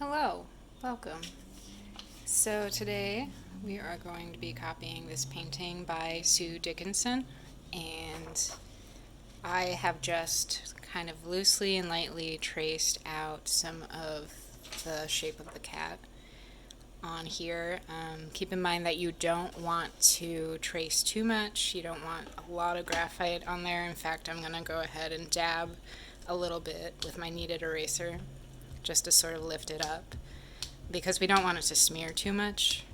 Hello, welcome. So today we are going to be copying this painting by Sue Dickinson, and I have just kind of loosely and lightly traced out some of the shape of the cat on here. Keep in mind that you don't want to trace too much. You don't want a lot of graphite on there. In fact, I'm going to go ahead and dab a little bit with my kneaded eraser just to sort of lift it up because we don't want it to smear too much.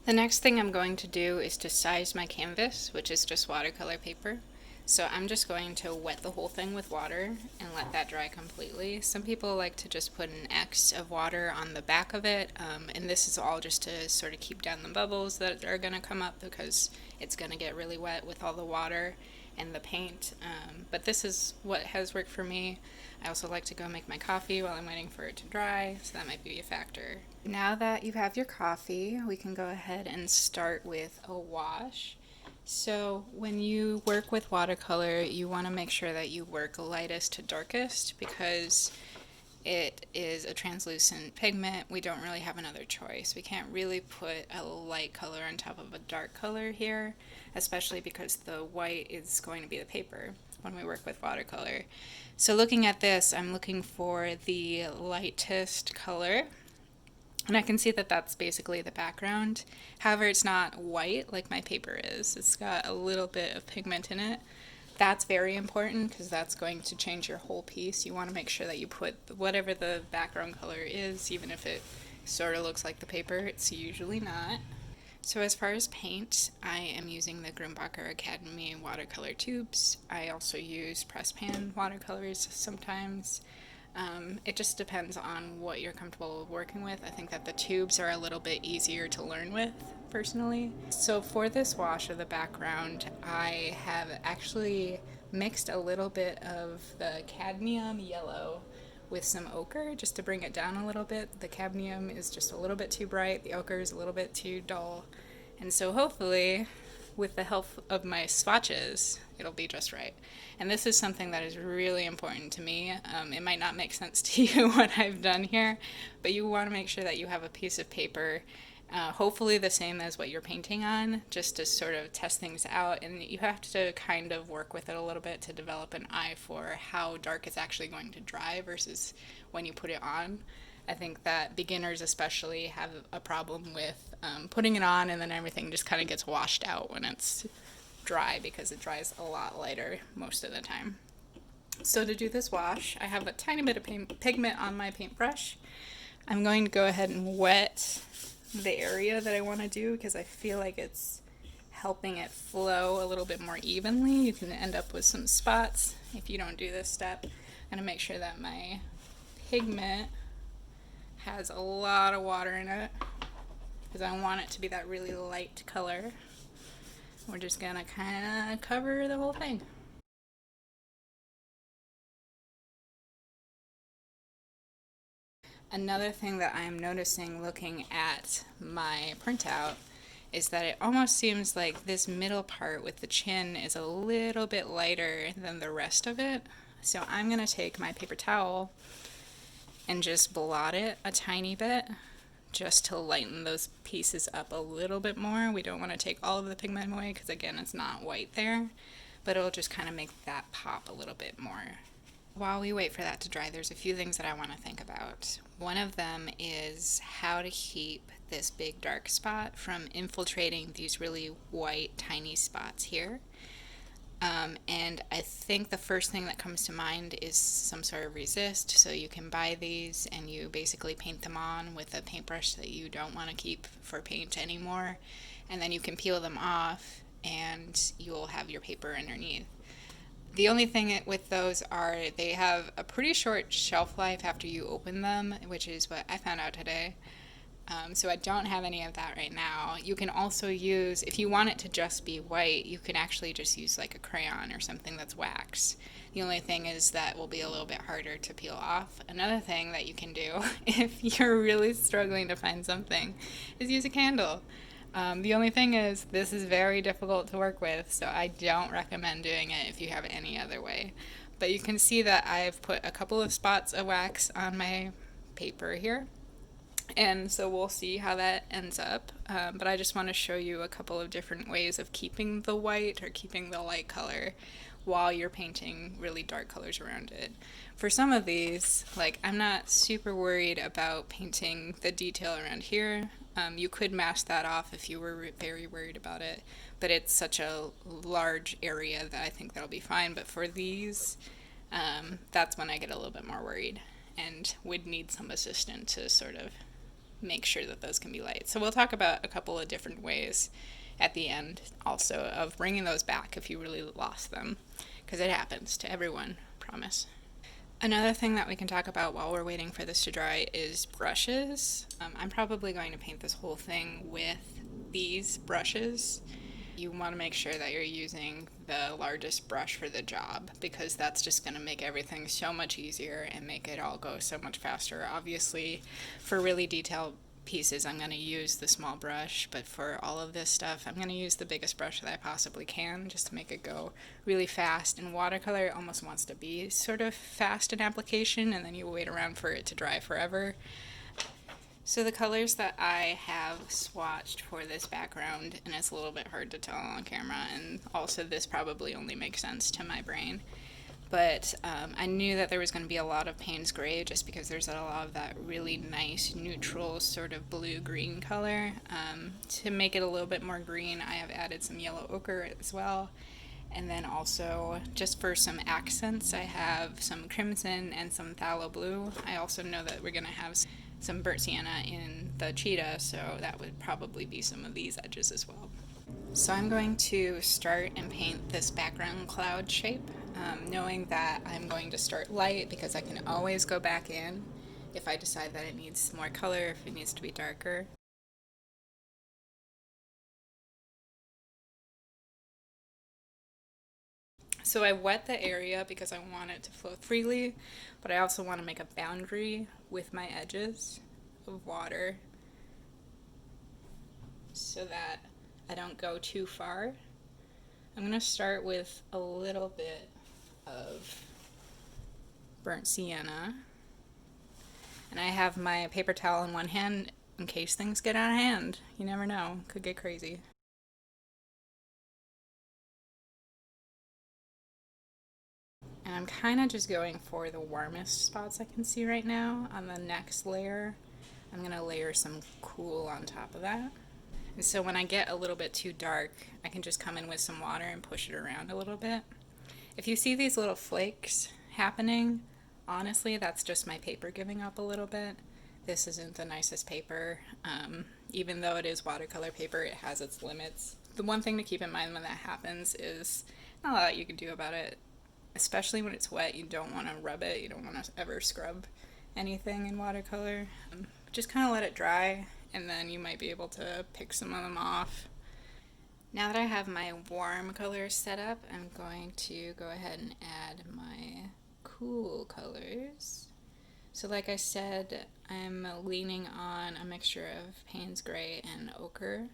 The next thing I'm going to do is to size my canvas, which is just watercolor paper. So I'm just going to wet the whole thing with water and let that dry completely. Some people like to just put an X of water on the back of it, and this is all just to sort of keep down the bubbles that are going to come up because it's going to get really wet with all the water and the paint. But this is what has worked for me. I also like to go make my coffee while I'm waiting for it to dry, so that might be a factor. Now that you have your coffee, we can go ahead and start with a wash. So when you work with watercolor, you want to make sure that you work lightest to darkest because it is a translucent pigment. We don't really have another choice. We can't really put a light color on top of a dark color here, especially because the white is going to be the paper when we work with watercolor. So looking at this, I'm looking for the lightest color. And I can see that that's basically the background. However, it's not white like my paper is. It's got a little bit of pigment in it. That's very important because that's going to change your whole piece. You want to make sure that you put whatever the background color is, even if it sort of looks like the paper, it's usually not. So as far as paint, I am using the Grumbacher Academy watercolor tubes. I also use press pan watercolors sometimes. It just depends on what you're comfortable working with. I think that the tubes are a little bit easier to learn with, personally. So for this wash of the background, I have actually mixed a little bit of the cadmium yellow with some ochre just to bring it down a little bit. The cadmium is just a little bit too bright, the ochre is a little bit too dull. And so hopefully, with the help of my swatches, it'll be just right. And this is something that is really important to me. It might not make sense to you what I've done here, but you want to make sure that you have a piece of paper, hopefully the same as what you're painting on, just to sort of test things out. And you have to kind of work with it a little bit to develop an eye for how dark it's actually going to dry versus when you put it on. I think that beginners especially have a problem with putting it on and then everything just kind of gets washed out when it's dry because it dries a lot lighter most of the time. So to do this wash, I have a tiny bit of pigment on my paintbrush. I'm going to go ahead and wet the area that I want to do because I feel like it's helping it flow a little bit more evenly. You can end up with some spots if you don't do this step. I'm going to make sure that my pigment has a lot of water in it because I want it to be that really light color. We're just gonna kind of cover the whole thing. Another thing that I'm noticing looking at my printout is that it almost seems like this middle part with the chin is a little bit lighter than the rest of it. So I'm gonna take my paper towel and just blot it a tiny bit just to lighten those pieces up a little bit more. We don't want to take all of the pigment away because again it's not white there, but it'll just kind of make that pop a little bit more. While we wait for that to dry, there's a few things that I want to think about. One of them is how to keep this big dark spot from infiltrating these really white tiny spots here. And I think the first thing that comes to mind is some sort of resist. So you can buy these and you basically paint them on with a paintbrush that you don't want to keep for paint anymore. And then you can peel them off and you'll have your paper underneath. The only thing with those are they have a pretty short shelf life after you open them, which is what I found out today. So I don't have any of that right now. You can also use, if you want it to just be white, you can actually just use like a crayon or something that's wax. The only thing is that will be a little bit harder to peel off. Another thing that you can do if you're really struggling to find something is use a candle. The only thing is this is very difficult to work with, so I don't recommend doing it if you have any other way. But you can see that I've put a couple of spots of wax on my paper here. And so we'll see how that ends up. But I just want to show you a couple of different ways of keeping the white or keeping the light color while you're painting really dark colors around it. For some of these, like, I'm not super worried about painting the detail around here. You could mask that off if you were very worried about it, but it's such a large area that I think that'll be fine. But for these, that's when I get a little bit more worried and would need some assistance to sort of make sure that those can be light. So we'll talk about a couple of different ways at the end also of bringing those back if you really lost them, because it happens to everyone, promise. Another thing that we can talk about while we're waiting for this to dry is brushes. I'm probably going to paint this whole thing with these brushes. You want to make sure that you're using the largest brush for the job, because that's just going to make everything so much easier and make it all go so much faster. Obviously, for really detailed pieces, I'm going to use the small brush, but for all of this stuff, I'm going to use the biggest brush that I possibly can just to make it go really fast. And watercolor almost wants to be sort of fast in application, and then you wait around for it to dry forever. So the colors that I have swatched for this background, and it's a little bit hard to tell on camera, and also this probably only makes sense to my brain, but I knew that there was going to be a lot of Payne's Gray just because there's a lot of that really nice neutral sort of blue-green color. To make it a little bit more green, I have added some yellow ochre as well. And then also, just for some accents, I have some crimson and some phthalo blue. I also know that we're going to have some burnt sienna in the cheetah, so that would probably be some of these edges as well. So I'm going to start and paint this background cloud shape, knowing that I'm going to start light because I can always go back in if I decide that it needs more color, if it needs to be darker. So I wet the area because I want it to flow freely, but I also want to make a boundary with my edges of water so that I don't go too far. I'm going to start with a little bit of burnt sienna. And I have my paper towel in one hand in case things get out of hand. You never know, could get crazy. And I'm kind of just going for the warmest spots I can see right now. On the next layer, I'm going to layer some cool on top of that. And so when I get a little bit too dark, I can just come in with some water and push it around a little bit. If you see these little flakes happening, honestly, that's just my paper giving up a little bit. This isn't the nicest paper. Even though it is watercolor paper, it has its limits. The one thing to keep in mind when that happens is not a lot you can do about it. Especially when it's wet, you don't want to rub it. You don't want to ever scrub anything in watercolor. Just kind of let it dry, and then you might be able to pick some of them off. Now that I have my warm colors set up, I'm going to go ahead and add my cool colors. So like I said, I'm leaning on a mixture of Payne's Gray and ochre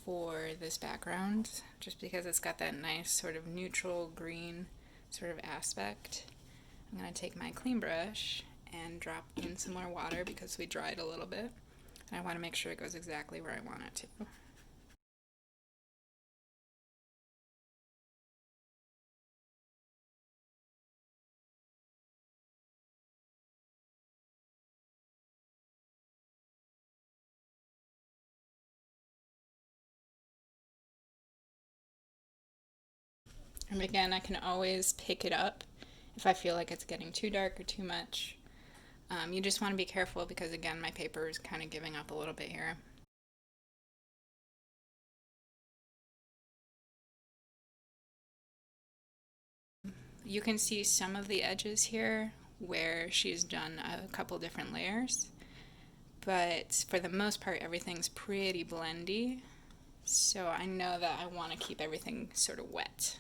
for this background, just because it's got that nice sort of neutral green sort of aspect. I'm going to take my clean brush and drop in some more water because we dried a little bit. And I want to make sure it goes exactly where I want it to. And again, I can always pick it up if I feel like it's getting too dark or too much. You just want to be careful because, again, my paper is kind of giving up a little bit here. You can see some of the edges here where she's done a couple different layers, but for the most part, everything's pretty blendy. So I know that I want to keep everything sort of wet.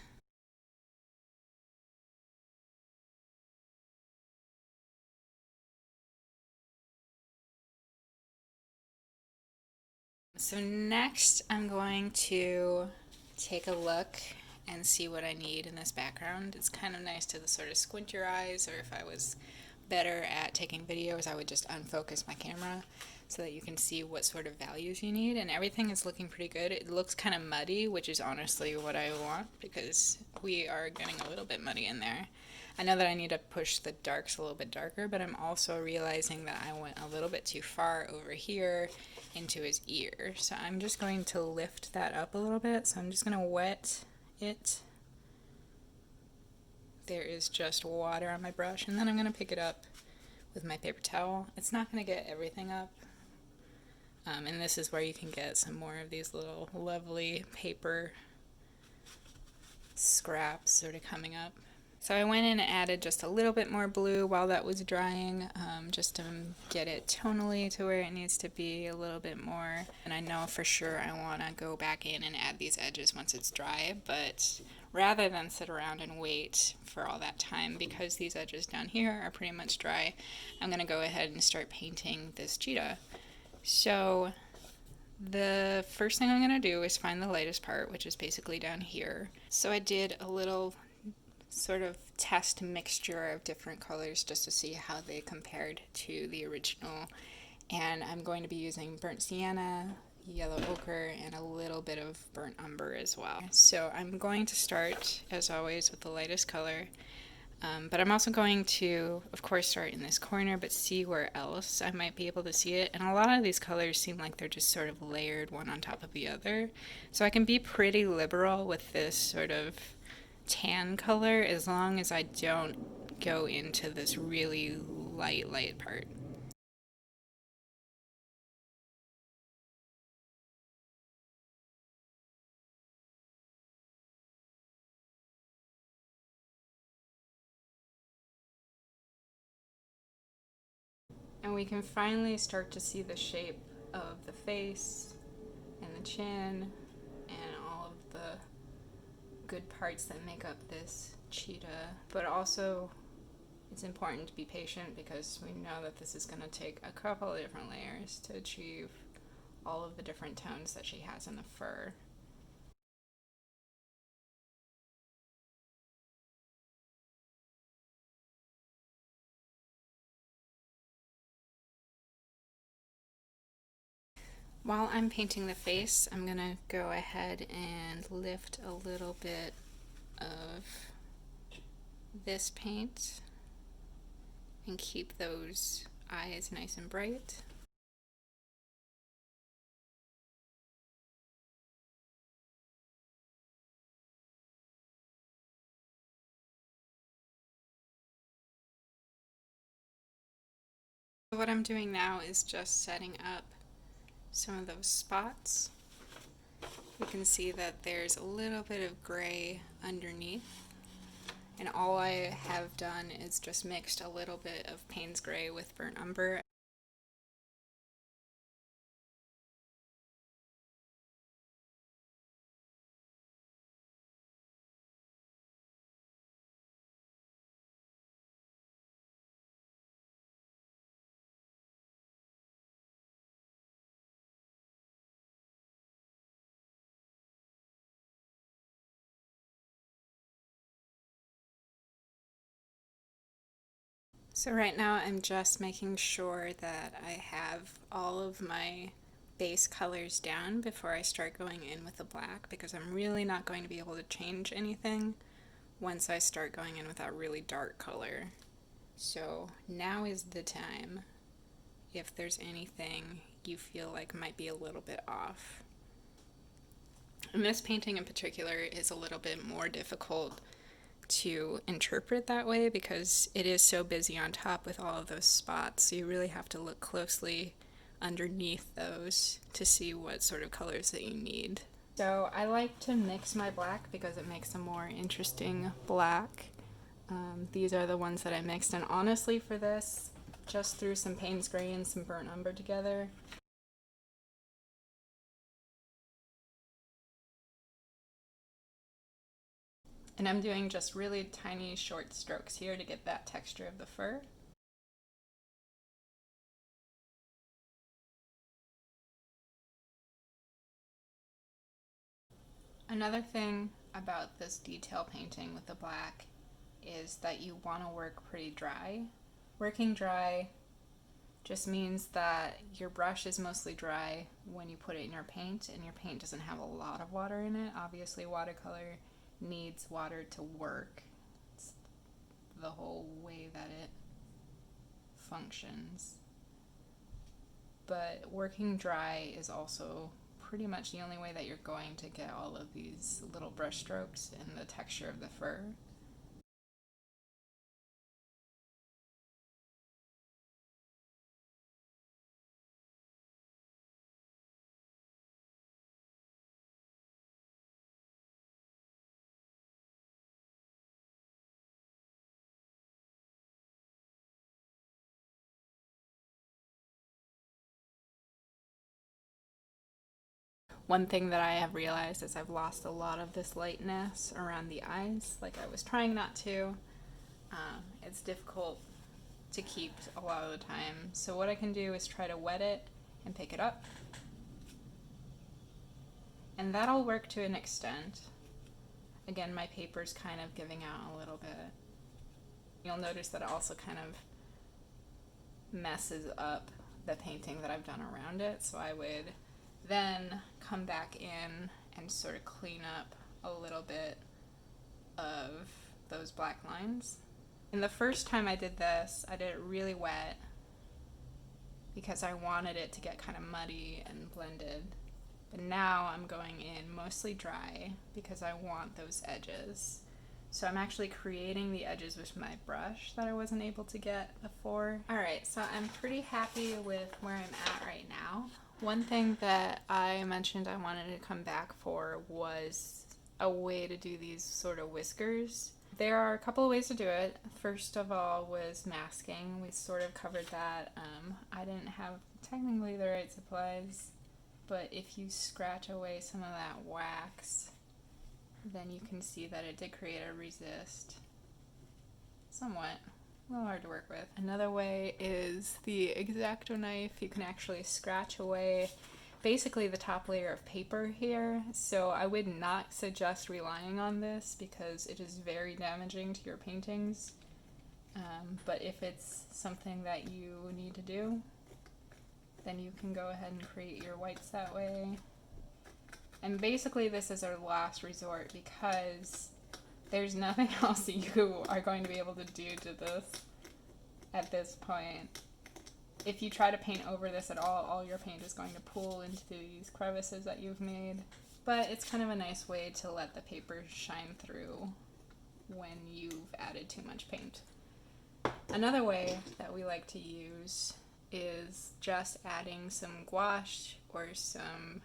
So next I'm going to take a look and see what I need in this background. It's kind of nice to sort of squint your eyes, or if I was better at taking videos, I would just unfocus my camera so that you can see what sort of values you need, and everything is looking pretty good. It looks kind of muddy, which is honestly what I want because we are getting a little bit muddy in there. I know that I need to push the darks a little bit darker, but I'm also realizing that I went a little bit too far over here into his ear. So I'm just going to lift that up a little bit. So I'm just going to wet it. There is just water on my brush, and then I'm going to pick it up with my paper towel. It's not going to get everything up. And this is where you can get some more of these little lovely paper scraps sort of coming up. So I went in and added just a little bit more blue while that was drying, just to get it tonally to where it needs to be a little bit more. And I know for sure I want to go back in and add these edges once it's dry, but rather than sit around and wait for all that time, because these edges down here are pretty much dry, I'm going to go ahead and start painting this cheetah. So the first thing I'm going to do is find the lightest part, which is basically down here. So I did a little sort of test mixture of different colors just to see how they compared to the original. And I'm going to be using burnt sienna, yellow ochre, and a little bit of burnt umber as well. So I'm going to start, as always, with the lightest color. But I'm also going to, of course, start in this corner, but see where else I might be able to see it. And a lot of these colors seem like they're just sort of layered one on top of the other. So I can be pretty liberal with this sort of tan color as long as I don't go into this really light part. And we can finally start to see the shape of the face and the chin and all of the good parts that make up this cheetah. But also, it's important to be patient because we know that this is going to take a couple of different layers to achieve all of the different tones that she has in the fur. While I'm painting the face, I'm going to go ahead and lift a little bit of this paint and keep those eyes nice and bright. What I'm doing now is just setting up some of those spots. You can see that there's a little bit of gray underneath, and all I have done is just mixed a little bit of Payne's Gray with burnt umber. So right now I'm just making sure that I have all of my base colors down before I start going in with the black, because I'm really not going to be able to change anything once I start going in with that really dark color. So now is the time if there's anything you feel like might be a little bit off. And this painting in particular is a little bit more difficult to interpret that way because it is so busy on top with all of those spots. So you really have to look closely underneath those to see what sort of colors that you need. So I like to mix my black because it makes a more interesting black. These are the ones that I mixed, and honestly for this, just threw some Payne's Gray and some burnt umber together. And I'm doing just really tiny short strokes here to get that texture of the fur. Another thing about this detail painting with the black is that you want to work pretty dry. Working dry just means that your brush is mostly dry when you put it in your paint, and your paint doesn't have a lot of water in it. Obviously, watercolor needs water to work. It's the whole way that it functions. But working dry is also pretty much the only way that you're going to get all of these little brush strokes and the texture of the fur. One thing that I have realized is I've lost a lot of this lightness around the eyes, like I was trying not to. It's difficult to keep a lot of the time. So what I can do is try to wet it and pick it up. And that'll work to an extent. Again, my paper's kind of giving out a little bit. You'll notice that it also kind of messes up the painting that I've done around it. So I would then come back in and sort of clean up a little bit of those black lines. And the first time I did this, I did it really wet because I wanted it to get kind of muddy and blended. But now I'm going in mostly dry because I want those edges. So I'm actually creating the edges with my brush that I wasn't able to get before. Alright, so I'm pretty happy with where I'm at right now. One thing that I mentioned I wanted to come back for was a way to do these sort of whiskers. There are a couple of ways to do it. First of all was masking. We sort of covered that. I didn't have technically the right supplies, but if you scratch away some of that wax, then you can see that it did create a resist. Somewhat. A little hard to work with. Another way is the X-Acto knife. You can actually scratch away basically the top layer of paper here. So I would not suggest relying on this because it is very damaging to your paintings. But if it's something that you need to do, then you can go ahead and create your whites that way. And basically this is our last resort because there's nothing else you are going to be able to do to this at this point. If you try to paint over this at all your paint is going to pool into these crevices that you've made. But it's kind of a nice way to let the paper shine through when you've added too much paint. Another way that we like to use is just adding some gouache or some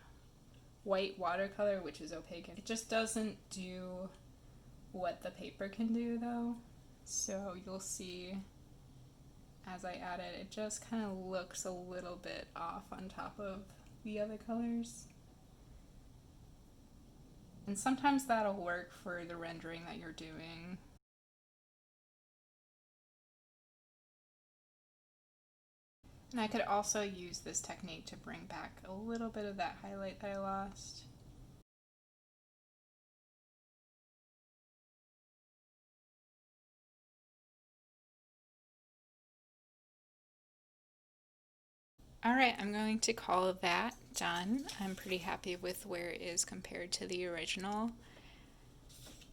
white watercolor, which is opaque. It just doesn't do what the paper can do though. So you'll see as I add it, it just kind of looks a little bit off on top of the other colors. And sometimes that'll work for the rendering that you're doing. And I could also use this technique to bring back a little bit of that highlight that I lost. Alright, I'm going to call that done. I'm pretty happy with where it is compared to the original.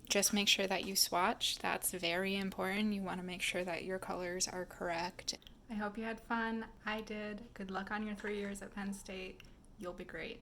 Just make sure that you swatch. That's very important. You want to make sure that your colors are correct. I hope you had fun. I did. Good luck on your 3 years at Penn State. You'll be great.